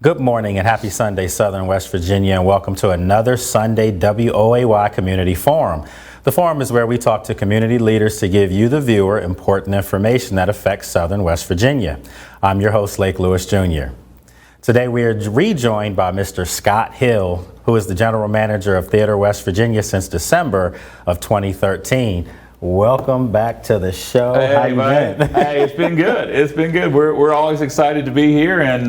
Good morning and happy Sunday, Southern West Virginia, and welcome to another Sunday WOAY Community Forum. The forum is where we talk to community leaders to give you, the viewer, important information that affects Southern West Virginia. I'm your host, Lake Lewis Jr. Today we are rejoined by Mr. Scott Hill, who is the General Manager of Theater West Virginia since December of 2013. Welcome back to the show. Hey, How you been? Hey, it's been good. It's been good. We're always excited to be here, and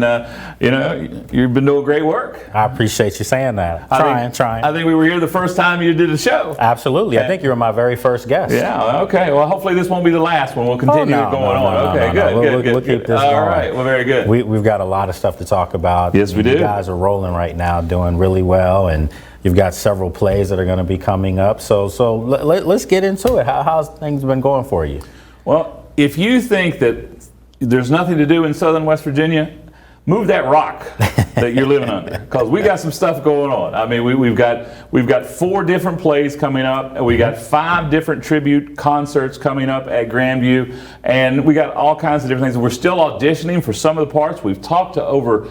you've been doing great work. I appreciate you saying that. Trying. I think we were here the first time you did the show. Absolutely. I think you were my very first guest. Yeah. Okay. Well, hopefully this won't be the last one. We'll continue going on. Okay. Good. We'll keep this going. All right. Well, very good. We've got a lot of stuff to talk about. Yes, we do. You guys are rolling right now, doing really well, and you've got several plays that are going to be coming up. So let's get into it. How's things been going for you? Well, if you think that there's nothing to do in Southern West Virginia, move that rock that you're living under, because we got some stuff going on. I mean, we've got 4 different plays coming up, and we got 5 different tribute concerts coming up at Grandview, and we got all kinds of different things. We're still auditioning for some of the parts. We've talked to over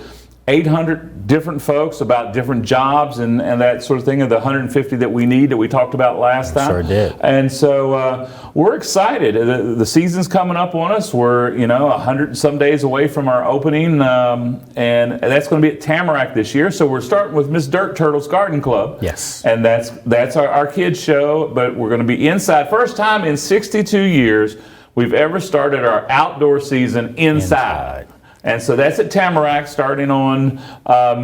800 different folks about different jobs and that sort of thing, and the 150 that we need that we talked about last time. Sure did. And so we're excited. The season's coming up on us. We're 100 and some days away from our opening, and that's going to be at Tamarack this year. So we're starting with Miss Dirt Turtle's Garden Club. Yes. And that's our kids show, but we're going to be inside. First time in 62 years we've ever started our outdoor season inside. And so that's at Tamarack starting on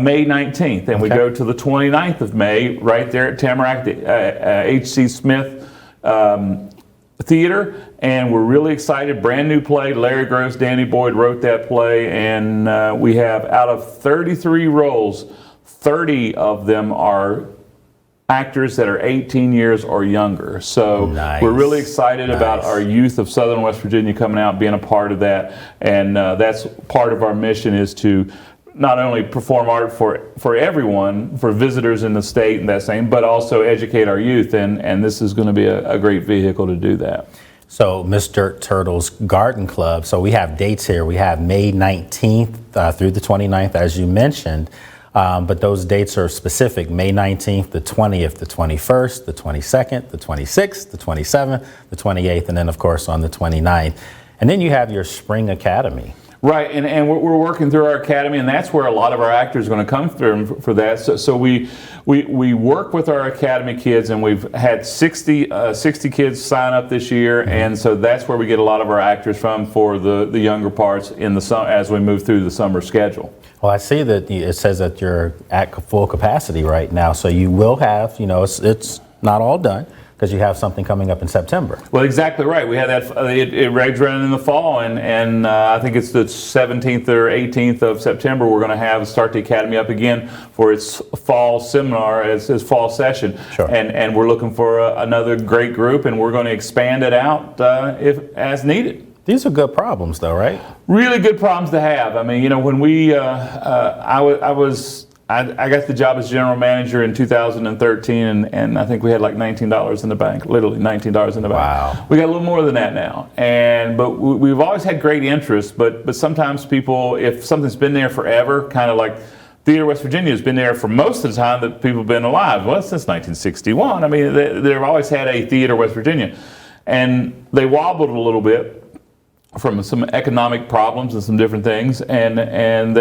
May 19th. And we go to the 29th of May right there at Tamarack, the H.C. Smith Theater. And we're really excited. Brand new play. Larry Gross, Danny Boyd wrote that play. And we have, out of 33 roles, 30 of them are actors that are 18 years or younger. So we're really excited about our youth of Southern West Virginia coming out, being a part of that. And that's part of our mission, is to not only perform art for everyone, for visitors in the state and that same, but also educate our youth. And this is going to be a great vehicle to do that. So Miss Dirt Turtle's Garden Club. So we have dates here. We have May 19th through the 29th, as you mentioned. But those dates are specific: May 19th, the 20th, the 21st, the 22nd, the 26th, the 27th, the 28th, and then, of course, on the 29th. And then you have your Spring Academy. Right, and we're working through our academy, and that's where a lot of our actors are going to come through for that. So we work with our academy kids, and we've had 60 kids sign up this year, and so that's where we get a lot of our actors from for the younger parts in the as we move through the summer schedule. Well, I see that it says that you're at full capacity right now, so you will have, it's not all done, because you have something coming up in September. Well, exactly right. We had that. It rags around in the fall, and I think it's the 17th or 18th of September. We're going to start the academy up again for its fall seminar, its fall session. Sure. And we're looking for another great group, and we're going to expand it out if as needed. These are good problems, though, right? Really good problems to have. I mean, when we I got the job as general manager in 2013, and I think we had like $19 in the bank, literally $19 in the bank. Wow. We got a little more than that now, but we've always had great interest. But sometimes people, if something's been there forever, kind of like Theater West Virginia has been there for most of the time that people have been alive. Well, since 1961. I mean, they've always had a Theater West Virginia, and they wobbled a little bit from some economic problems and some different things, and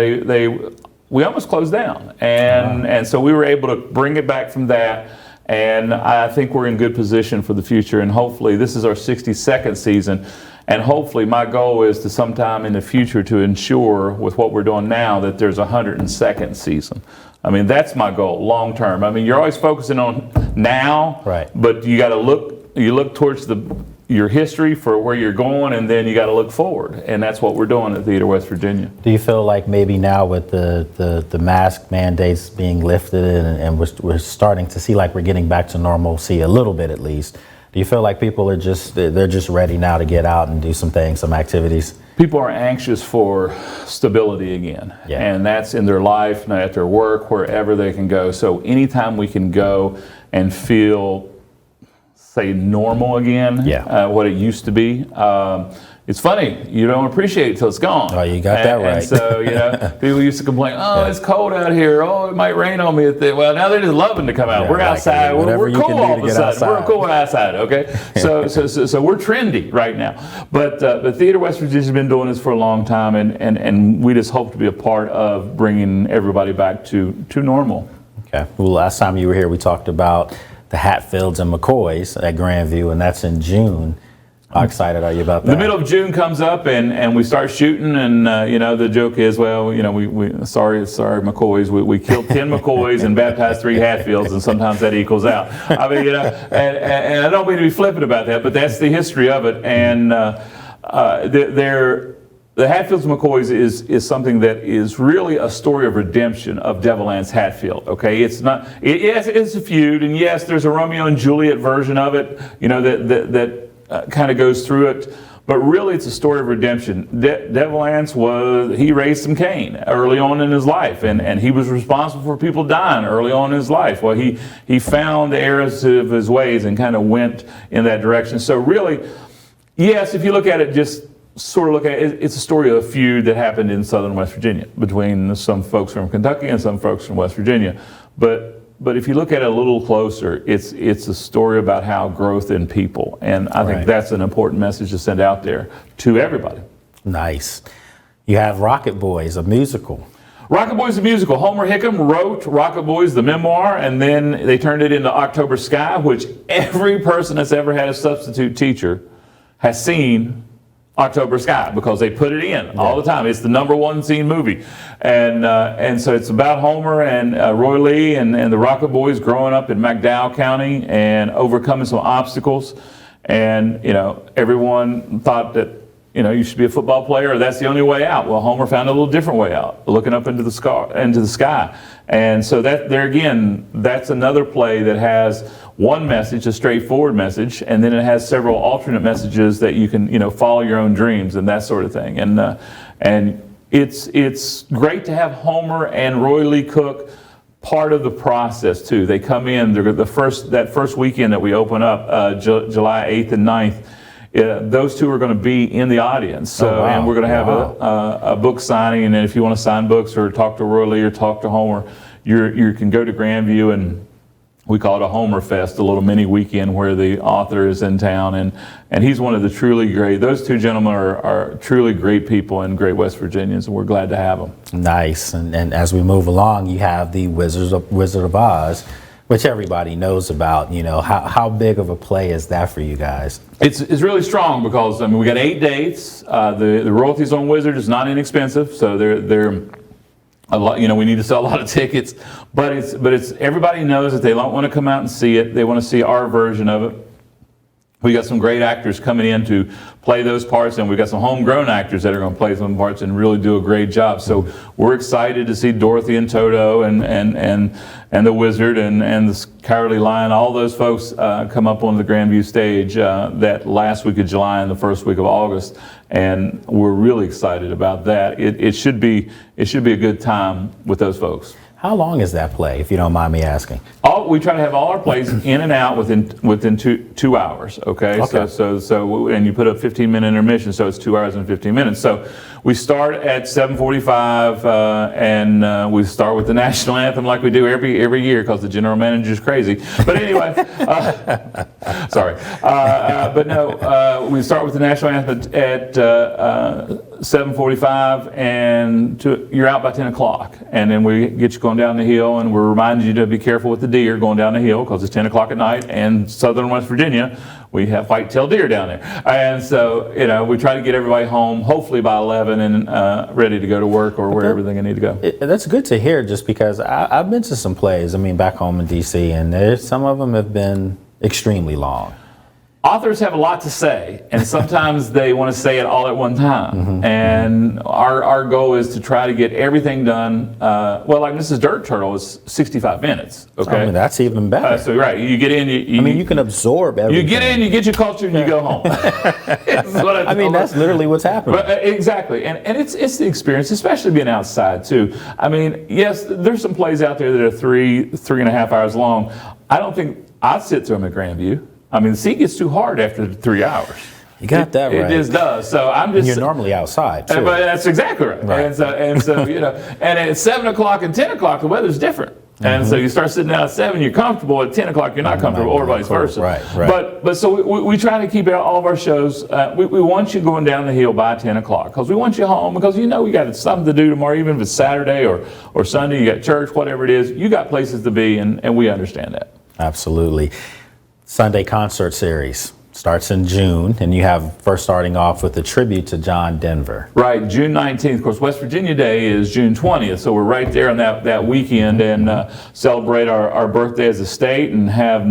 we almost closed down, and so we were able to bring it back from that, and I think we're in good position for the future, and hopefully this is our 62nd season, and hopefully my goal is to sometime in the future to ensure with what we're doing now that there's a 102nd season. I mean, that's my goal long term. I mean, you're always focusing on now, right? But you got to look towards your history for where you're going, and then you got to look forward, and that's what we're doing at Theater West Virginia. Do you feel like maybe now with the mask mandates being lifted and we're starting to see like we're getting back to normalcy a little bit at least, do you feel like people are they're just ready now to get out and do some things, some activities? People are anxious for stability again, and that's in their life, at their work, wherever they can go. So anytime we can go and feel, say, normal again, what it used to be, it's funny, you don't appreciate it till it's gone. Oh, you got that right. And so, people used to complain, it's cold out here. Oh, it might rain on me. Well, now they're just loving to come out. Yeah, we're outside. We're cool all of a sudden. Outside. We're cool outside, okay? So we're trendy right now. But Theater West Virginia's been doing this for a long time, and we just hope to be a part of bringing everybody back to normal. Okay. Well, last time you were here, we talked about the Hatfields and McCoys at Grandview, and that's in June. How excited are you about that? The middle of June comes up, and we start shooting, and the joke is, well, we sorry McCoys, we killed 10 McCoys and baptized 3 Hatfields, and sometimes that equals out. I mean, and I don't mean to be flippant about that, but that's the history of it. And the Hatfields and McCoys is something that is really a story of redemption of Devil Anse Hatfield. Okay, it's not. Yes, it's a feud, and yes, there's a Romeo and Juliet version of it. That kind of goes through it, but really it's a story of redemption. Devil Anse he raised some Cain early on in his life, and he was responsible for people dying early on in his life. Well, he found the errors of his ways and kind of went in that direction. So really, yes, if you look at it, just sort of look at it, it's a story of a feud that happened in southern West Virginia between some folks from Kentucky and some folks from West Virginia. But if you look at it a little closer, it's a story about how growth in people. And I think that's an important message to send out there to everybody. Nice. You have Rocket Boys, a musical. Rocket Boys, the musical. Homer Hickam wrote Rocket Boys, the memoir, and then they turned it into October Sky, which every person that's ever had a substitute teacher has seen October Sky, because they put it in all the time. It's the #1 seen movie, and so it's about Homer and Roy Lee and the Rocket Boys growing up in McDowell County and overcoming some obstacles. And everyone thought that you should be a football player, or that's the only way out. Well, Homer found a little different way out, looking up into the sky. And so that's another play that has one message, a straightforward message, and then it has several alternate messages that you can, follow your own dreams and that sort of thing. And it's great to have Homer and Roy Lee Cook part of the process too. They come in. They're that first weekend that we open up, July 8th and 9th. Those two are going to be in the audience. So, and we're going to have a book signing. And then if you want to sign books or talk to Roy Lee or talk to Homer, you can go to Grandview, and we call it a Homer Fest, a little mini weekend where the author is in town, and he's one of the truly great. Those two gentlemen are truly great people and great West Virginians, and we're glad to have them. Nice. And as we move along, you have the Wizard of Oz, which everybody knows about. How big of a play is that for you guys? It's really strong because we got 8 dates. The royalties on Wizard is not inexpensive, so they're a lot. We need to sell a lot of tickets, but it's everybody knows that they don't want to come out and see it. They want to see our version of it. We got some great actors coming in to play those parts, and we've got some homegrown actors that are going to play some parts and really do a great job. So we're excited to see Dorothy and Toto and the Wizard and the Cowardly Lion, all those folks come up on the Grandview stage that last week of July and the first week of August, and we're really excited about that. It should be a good time with those folks. How long is that play, if you don't mind me asking? We try to have all our plays in and out within 2 hours. Okay. So and you put a 15-minute intermission, so it's 2 hours and 15 minutes. So we start at 7:45, and we start with the national anthem like we do every year because the general manager is crazy. But anyway, sorry. But no, we start with the national anthem at 7:45, and you're out by 10 o'clock. And then we get you going down the hill, and we're reminding you to be careful with the deer going down the hill because it's 10 o'clock at night. And southern West Virginia, we have white-tailed deer down there. And so, we try to get everybody home hopefully by 11 and ready to go to work or wherever they need to go. That's good to hear, just because I've been to some plays, back home in D.C., and some of them have been extremely long. Authors have a lot to say, and sometimes they want to say it all at one time. And our goal is to try to get everything done. Like Mrs. Dirt Turtle is 65 minutes. Okay, that's even better. So you get in. You can absorb everything. You get in, you get your culture, and you go home. That's literally what's happening. But, exactly, and it's the experience, especially being outside too. Yes, there's some plays out there that are 3.5 hours long. I don't think I'd sit through them at Grandview. The seat gets too hard after 3 hours. You got that right. It just does. So I'm just. And you're normally outside too. But that's exactly right. Right. And so and at 7 o'clock and 10 o'clock the weather's different. And so you start sitting down at 7, you're comfortable. At 10 o'clock, you're not comfortable, or vice versa. Right. But so we try to keep all of our shows. We want you going down the hill by 10 o'clock because we want you home because you got something to do tomorrow, even if it's Saturday or Sunday. You got church, whatever it is. You got places to be, and we understand that. Absolutely. Sunday concert series starts in June, and you have first starting off with a tribute to John Denver. Right, June 19th. Of course, West Virginia Day is June 20th, so we're right there on that weekend and celebrate our birthday as a state and have,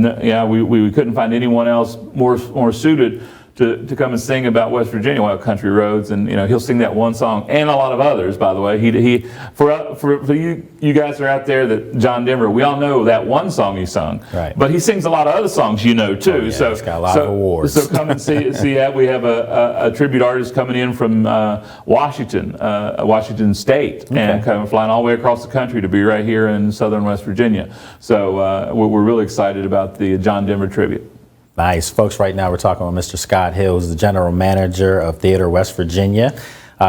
we couldn't find anyone else more suited to come and sing about West Virginia, country roads, and he'll sing that one song and a lot of others. By the way, for you guys that are out there, that John Denver, we all know that one song he sung, right? But he sings a lot of other songs, too. Oh, yeah, so he's got a lot of awards. So come and see that. We have a tribute artist coming in from Washington State, and flying all the way across the country to be right here in southern West Virginia. So we're really excited about the John Denver tribute. Nice. Folks, right now we're talking with Mr. Scott Hill, who's the general manager of Theater West Virginia.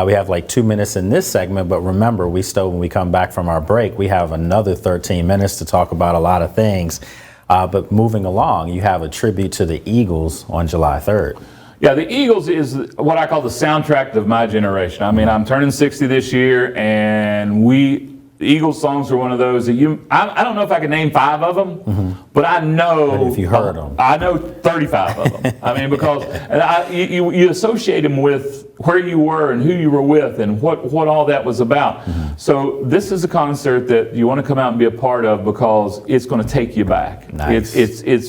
We have like 2 minutes in this segment, but remember, when we come back from our break, we have another 13 minutes to talk about a lot of things. But moving along, you have a tribute to the Eagles on July 3rd. Yeah, the Eagles is what I call the soundtrack of my generation. I mean, I'm turning 60 this year, and the Eagles songs are one of those that I don't know if I can name 5 of them, but I know. But if you heard them. I know 35 of them. I mean, because you associate them with where you were and who you were with and what all that was about. So this is a concert that you want to come out and be a part of because it's going to take you back. Nice.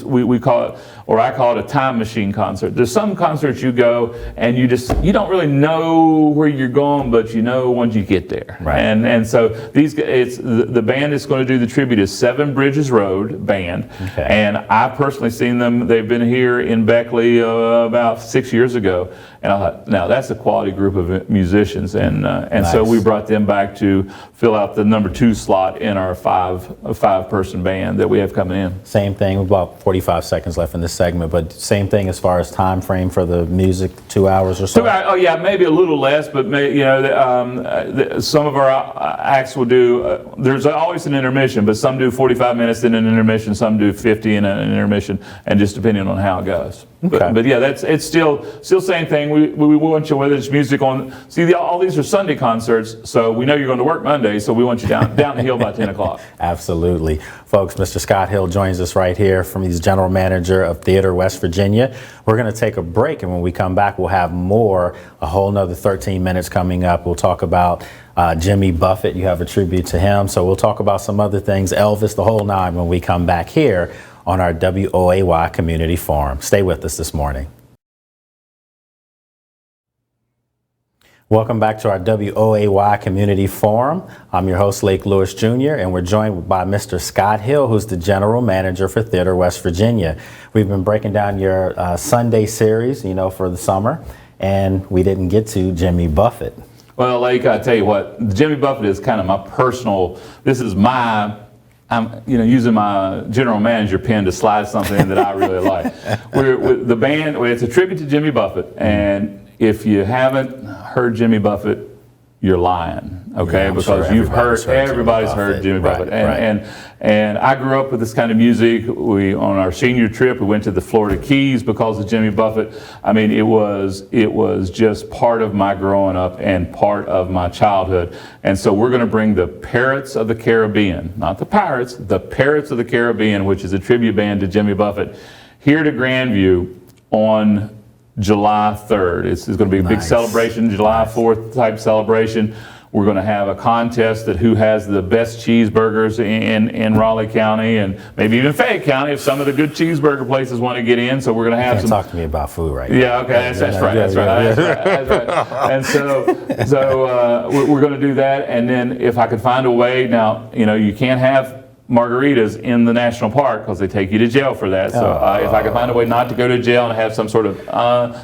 We call it, or I call it, a time machine concert. There's some concerts you go and you don't really know where you're going, but you know once you get there. Right. And so the band that's going to do the tribute is Seven Bridges Road Band. Okay. And I've personally seen them. They've been here in Beckley about 6 years ago. And I thought, now that's a quality group of musicians. And Nice. so we brought them back to fill out the number 2 slot in our five-person band that we have coming in. Same thing, about 45 seconds left in this segment, but same thing as far as time frame for the music, 2 hours or so? Oh yeah, maybe a little less, but some of our acts will do, there's always an intermission, but some do 45 minutes in an intermission, some do 50 in an intermission, and just depending on how it goes. Okay. But yeah, it's still same thing. We want you, whether it's music on, all these are Sunday concerts, so we know you're going to work Monday, so we want you down the hill by 10 o'clock. Absolutely. Folks, Mr. Scott Hill joins us right here he's general manager of Theater West Virginia. We're going to take a break, and when we come back, we'll have a whole nother 13 minutes coming up. We'll talk about Jimmy Buffett. You have a tribute to him, so we'll talk about some other things, Elvis, the whole nine, when we come back here on our WOAY Community Forum. Stay with us this morning. Welcome back to our WOAY Community Forum. I'm your host, Lake Lewis Jr., and we're joined by Mr. Scott Hill, who's the general manager for Theater West Virginia. We've been breaking down your Sunday series, for the summer, and we didn't get to Jimmy Buffett. Well, Lake, I tell you what, Jimmy Buffett is kind of my personal, I'm using my general manager pen to slide something in that I really like. With the band, it's a tribute to Jimmy Buffett, and if you haven't heard Jimmy Buffett, you're lying, okay? Yeah, because sure everybody's heard Jimmy Buffett. Right. And I grew up with this kind of music. On our senior trip, we went to the Florida Keys because of Jimmy Buffett. I mean, it was just part of my growing up and part of my childhood. And so we're going to bring the Parrots of the Caribbean, not the Pirates, the Parrots of the Caribbean, which is a tribute band to Jimmy Buffett, here to Grandview on July 3rd. It's going to be a big celebration, July 4th type celebration. We're going to have a contest that who has the best cheeseburgers in Raleigh County and maybe even Fayette County if some of the good cheeseburger places want to get in. So we're going to have Talk to me about food right now. Yeah, okay, that's right. And so we're going to do that. And then if I could find a way, now, you can't have margaritas in the national park because they take you to jail for that. So if I can find a way not to go to jail and have some sort of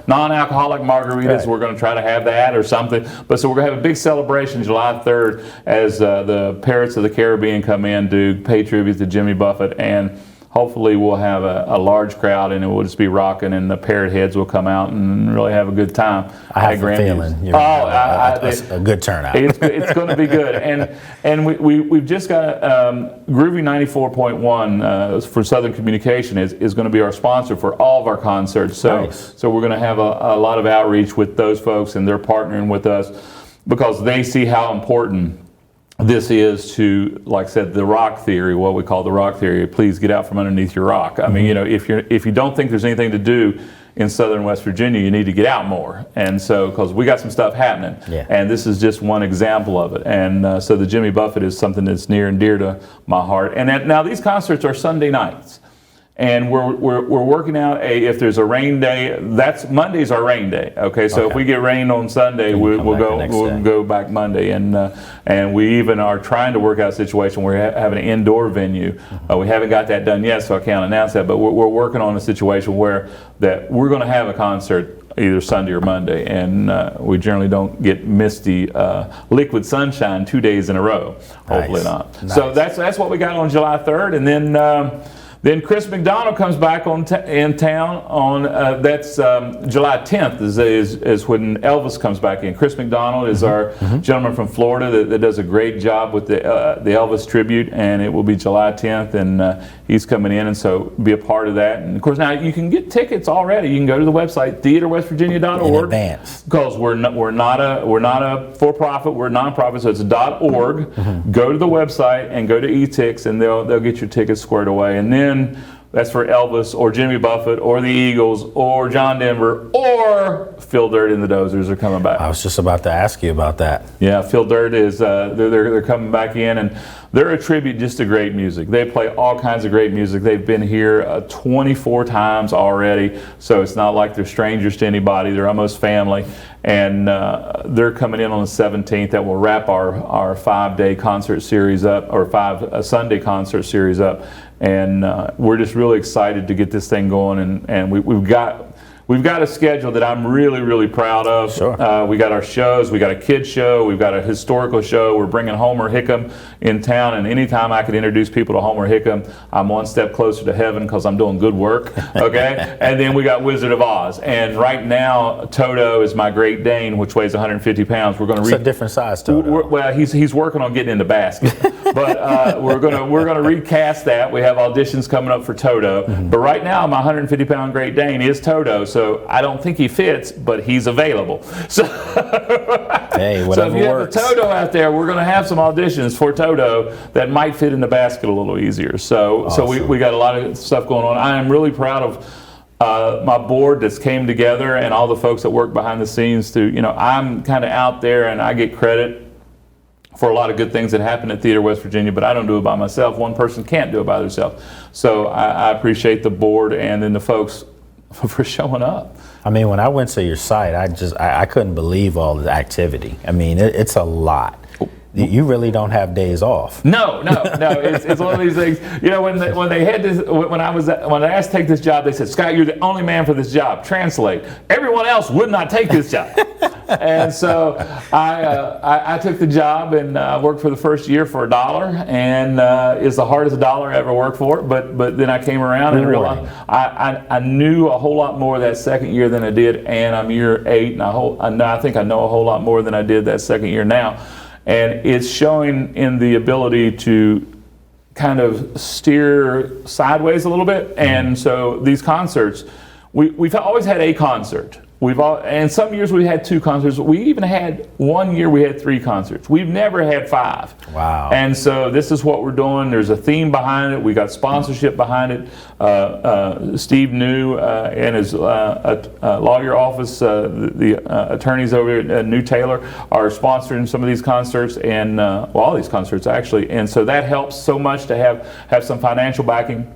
non-alcoholic margaritas, we're going to try to have that or something. But so we're going to have a big celebration July 3rd as the Parrots of the Caribbean come in to pay tribute to Jimmy Buffett, and hopefully we'll have a large crowd and it will just be rocking, and the parrot heads will come out and really have a good time. I have a feeling you're gonna have a good turnout. It's going to be good, and we've just got Groovy 94.1 for Southern Communication is going to be our sponsor for all of our concerts. So Nice. so we're going to have a lot of outreach with those folks, and they're partnering with us because they see how important this is to, like I said, the rock theory, what we call the rock theory. Please get out from underneath your rock. I mean, you know, if you don't think there's anything to do in southern West Virginia, you need to get out more. And so, because we got some stuff happening, and this is just one example of it. And so the Jimmy Buffett is something that's near and dear to my heart. And now these concerts are Sunday nights. And we're working out if there's a rain day, Monday's our rain day. Okay, so if we get rain on Sunday, we'll go back Monday, and we even are trying to work out a situation where we have an indoor venue. We haven't got that done yet, so I can't announce that. But we're working on a situation where that we're going to have a concert either Sunday or Monday, and we generally don't get misty liquid sunshine 2 days in a row. Hopefully not. Nice. So that's what we got on July 3rd, and then Chris McDonald comes back in town on that's July 10th is when Elvis comes back in. Chris McDonald is our gentleman from Florida that does a great job with the Elvis tribute, and it will be July 10th, and he's coming in, and so be a part of that. And of course, now you can get tickets already. You can go to the website theaterwestvirginia.org in advance, because we're not a for-profit, we're a non-profit, so it's .org. Go to the website and go to eTix, and they'll get your tickets squared away, and then that's for Elvis or Jimmy Buffett or the Eagles or John Denver or Phil Dirt and the Dozers are coming back. I was just about to ask you about that. Yeah, Phil Dirt is they're coming back in, and they're a tribute just to great music. They play all kinds of great music. They've been here 24 times already, so it's not like they're strangers to anybody. They're almost family, and they're coming in on the 17th. That will wrap our 5-day concert series up, or Sunday concert series up. And we're just really excited to get this thing going, and we've got a schedule that I'm really, really proud of. Sure. We got our shows. We got a kids show. We've got a historical show. We're bringing Homer Hickam in town, and anytime I can introduce people to Homer Hickam, I'm one step closer to heaven because I'm doing good work. Okay. And then we got Wizard of Oz, and right now Toto is my Great Dane, which weighs 150 pounds. We're going to It's a different size Toto. Well, he's working on getting in the basket, but we're gonna recast that. We have auditions coming up for Toto, but right now my 150-pound Great Dane is Toto. So I don't think he fits, but he's available. So, hey, whatever so if you works. have a Toto out there, we're going to have some auditions for Toto that might fit in the basket a little easier. So, awesome. So we got a lot of stuff going on. I am really proud of my board that's came together and all the folks that work behind the scenes. I'm kind of out there and I get credit for a lot of good things that happen at Theater West Virginia, but I don't do it by myself. One person can't do it by themselves. So I appreciate the board and then the folks for showing up. I mean, when I went to your site, I couldn't believe all the activity. I mean, it's a lot. You really don't have days off. No. It's one of these things. When they had this, when I asked to take this job, they said, "Scott, you're the only man for this job." Translate: everyone else would not take this job. And so I took the job and worked for the first year for $1, and it's the hardest $1 I ever worked for. But then I came around and realized I knew a whole lot more that second year than I did, and I'm year 8, and I think I know a whole lot more than I did that second year now. And it's showing in the ability to kind of steer sideways a little bit. And so these concerts, we've always had a concert. And some years we had 2 concerts. We even had 1 year we had 3 concerts. We've never had 5. Wow. And so this is what we're doing. There's a theme behind it. We got sponsorship behind it. Steve New and his lawyer office, the attorneys over at New Taylor are sponsoring some of these concerts, and all these concerts actually. And so that helps so much to have some financial backing.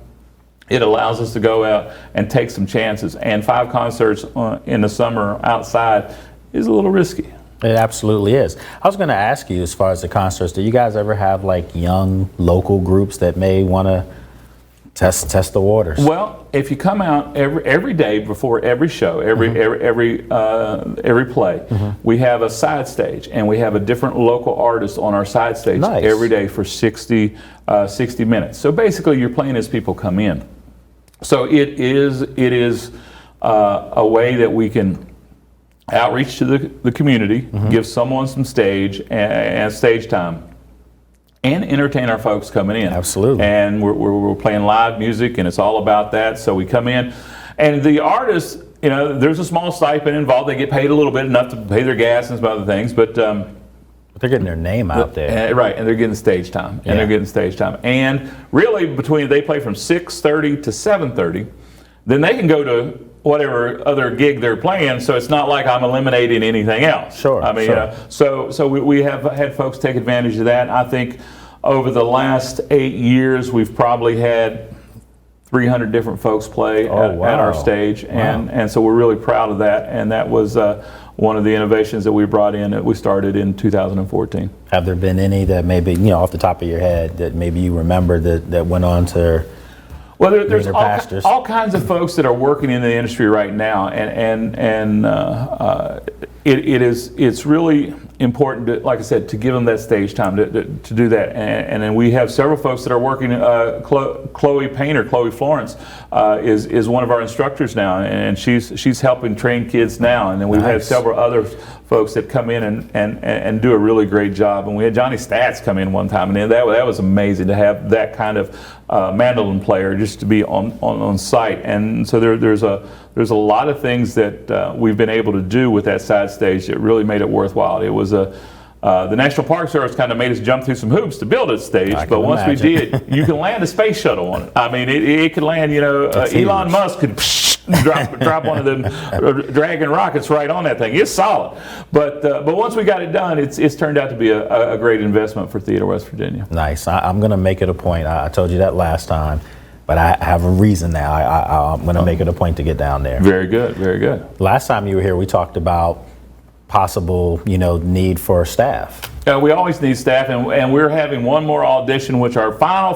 It allows us to go out and take some chances. And 5 concerts in the summer outside is a little risky. It absolutely is. I was going to ask you, as far as the concerts, do you guys ever have like young local groups that may want to test the waters? Well, if you come out every day before every show, every play, we have a side stage, and we have a different local artist on our side stage every day for 60 minutes. So basically, you're playing as people come in. So it is a way that we can outreach to the community, give someone some stage and stage time, and entertain our folks coming in. Absolutely. And we're playing live music, and it's all about that. So we come in, and the artists, you know, there's a small stipend involved. They get paid a little bit, enough to pay their gas and some other things, but they're getting their name out there. right, and they're getting stage time. And they're getting stage time. And really, they play from 6:30 to 7:30. Then they can go to whatever other gig they're playing, so it's not like I'm eliminating anything else. Sure. I mean, so we have had folks take advantage of that. I think over the last 8 years, we've probably had 300 different folks play at our stage, and so we're really proud of that. And that was one of the innovations that we brought in that we started in 2014. Have there been any that maybe, you know, off the top of your head that maybe you remember that went on to? Well, there's all kinds of folks that are working in the industry right now, and it's really important to, like I said, to give them that stage time to do that. And then we have several folks that are working. Chloe Painter, Chloe Florence, is one of our instructors now, and she's helping train kids now. And then we've had several other folks that come in and do a really great job. And we had Johnny Stats come in one time, and that was amazing to have that kind of mandolin player just to be on site. And so there's a lot of things that we've been able to do with that side stage that really made it worthwhile. It was the National Park Service kind of made us jump through some hoops to build a stage, but once we did, you can land a space shuttle on it. I mean, it could land, you know, Elon Musk could drop one of them Dragon rockets right on that thing. It's solid. But once we got it done, it's turned out to be a great investment for Theater West Virginia. Nice. I'm going to make it a point. I told you that last time, but I have a reason now. I'm going to make it a point to get down there. Very good. Very good. Last time you were here, we talked about possible, you know, need for staff. We always need staff, and we're having one more audition, which our final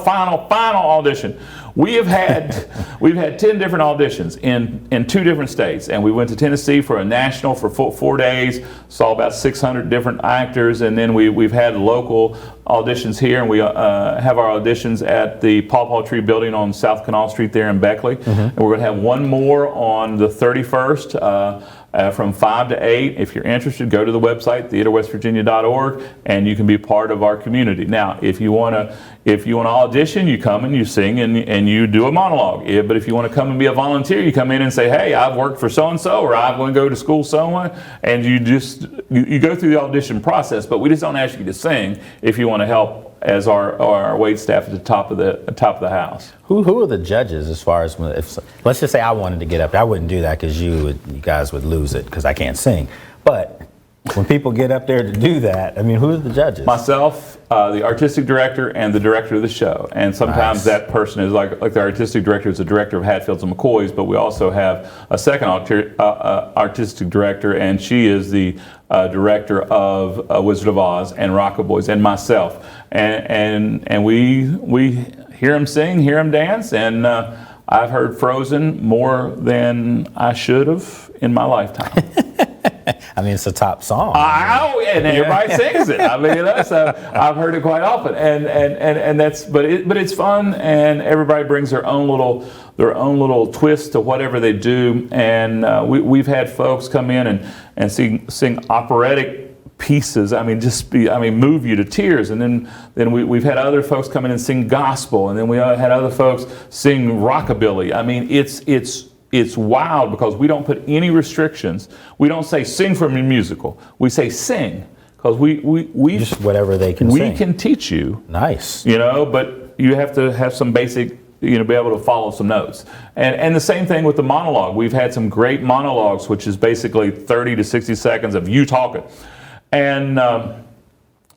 audition. We've had 10 different auditions in 2 different states, and we went to Tennessee for a national for 4 days, saw about 600 different actors, and then we've had local auditions here, and we have our auditions at the Paw Paw Tree building on South Canal Street there in Beckley, and we're going to have one more on the 31st. From 5 to 8. If you're interested, go to the website, theaterwestvirginia.org, and you can be part of our community. Now, if you want to audition, you come and you sing and you do a monologue. But if you want to come and be a volunteer, you come in and say, hey, I've worked for so-and-so, or I'm going to go to school so-and-so, and you go through the audition process, but we just don't ask you to sing if you want to help as our wait staff at the top of the house. Who are the judges as far as, let's just say I wanted to get up there. I wouldn't do that because you guys would lose it because I can't sing. But when people get up there to do that, I mean, who are the judges? Myself, the artistic director, and the director of the show. And sometimes that person is like the artistic director is the director of Hatfields and Mccoys, but we also have a second artistic director, and she is the director of Wizard of Oz and Rockaboys, and myself. And we hear them sing, hear them dance, and I've heard Frozen more than I should have in my lifetime. I mean, it's a top song. And everybody sings it. I mean, so I've heard it quite often, and that's. But it's fun, and everybody brings their own little twist to whatever they do. And we've had folks come in and sing operatic pieces. I mean, move you to tears. And then we've had other folks come in and sing gospel, and then we had other folks sing rockabilly. I mean, it's wild because we don't put any restrictions. We don't say sing from your musical. We say sing because we just whatever they can sing. We can teach you. Nice. You know, but you have to have some basic, you know, be able to follow some notes. And the same thing with the monologue. We've had some great monologues, which is basically 30 to 60 seconds of you talking. And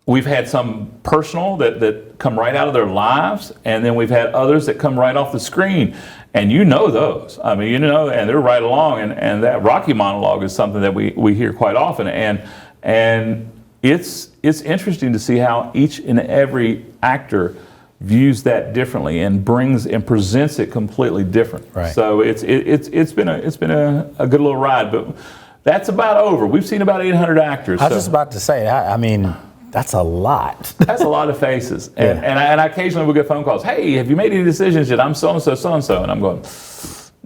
we've had some personal that come right out of their lives, and then we've had others that come right off the screen. And you know those. I mean, you know, and they're right along. And that Rocky monologue is something that we hear quite often. And it's interesting to see how each and every actor views that differently and brings and presents it completely different. Right. So it's been a good little ride, but that's about over. We've seen about 800 actors. I was just about to say, I mean, That's a lot. That's a lot of faces. And, and I occasionally will get phone calls. Hey, have you made any decisions yet? I'm so-and-so, so-and-so. And I'm going,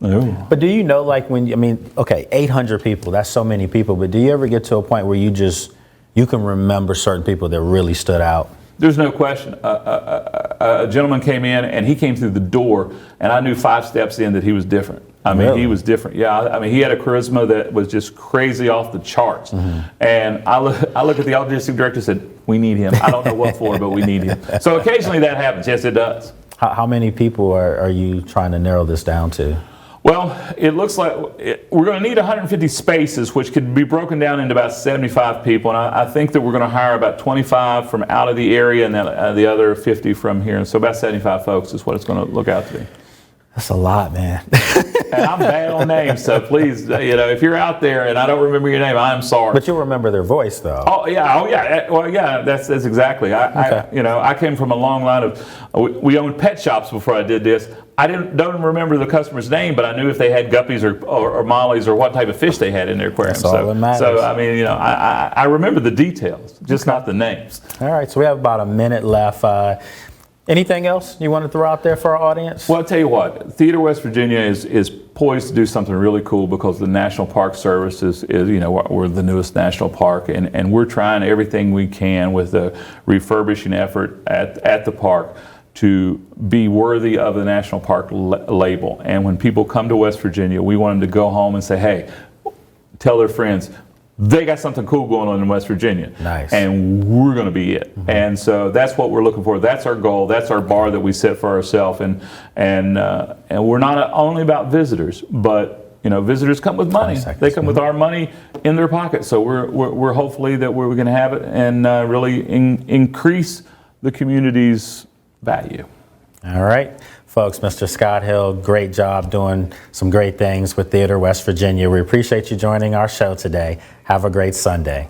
no. But do you know, like when, I mean, okay, 800 people, that's so many people, but do you ever get to a point where you can remember certain people that really stood out? There's no question. A gentleman came in and he came through the door and I knew 5 steps in that he was different. I mean, really? He was different. Yeah, I mean, he had a charisma that was just crazy off the charts. And I look at the artistic director and said, we need him. I don't know what for, but we need him. So occasionally that happens. Yes, it does. How many people are you trying to narrow this down to? Well, it looks like we're going to need 150 spaces, which could be broken down into about 75 people. And I think that we're going to hire about 25 from out of the area and then the other 50 from here. And so about 75 folks is what it's going to look out to be. That's a lot, man. And I'm bad on names, so please, if you're out there and I don't remember your name, I'm sorry. But you'll remember their voice, though. Oh yeah. Well, yeah. That's exactly. I came from a long line of. We owned pet shops before I did this. I don't remember the customer's name, but I knew if they had guppies or mollies or what type of fish they had in their aquarium. That's all that matters. So I mean, I remember the details, just not the names. All right. So we have about a minute left. Anything else you want to throw out there for our audience? Well, I'll tell you what, Theater West Virginia is poised to do something really cool because the National Park Service is we're the newest national park, and we're trying everything we can with the refurbishing effort at the park to be worthy of the National Park label. And when people come to West Virginia, we want them to go home and say, hey, tell their friends, they got something cool going on in West Virginia. Nice. And we're going to be it. And so that's what we're looking for. That's our goal. That's our bar that we set for ourselves. And we're not only about visitors, but visitors come with money. They come with our money in their pocket. So we're hopefully that we're going to have it and really increase the community's value. All right. Folks, Mr. Scott Hill, great job doing some great things with Theater West Virginia. We appreciate you joining our show today. Have a great Sunday.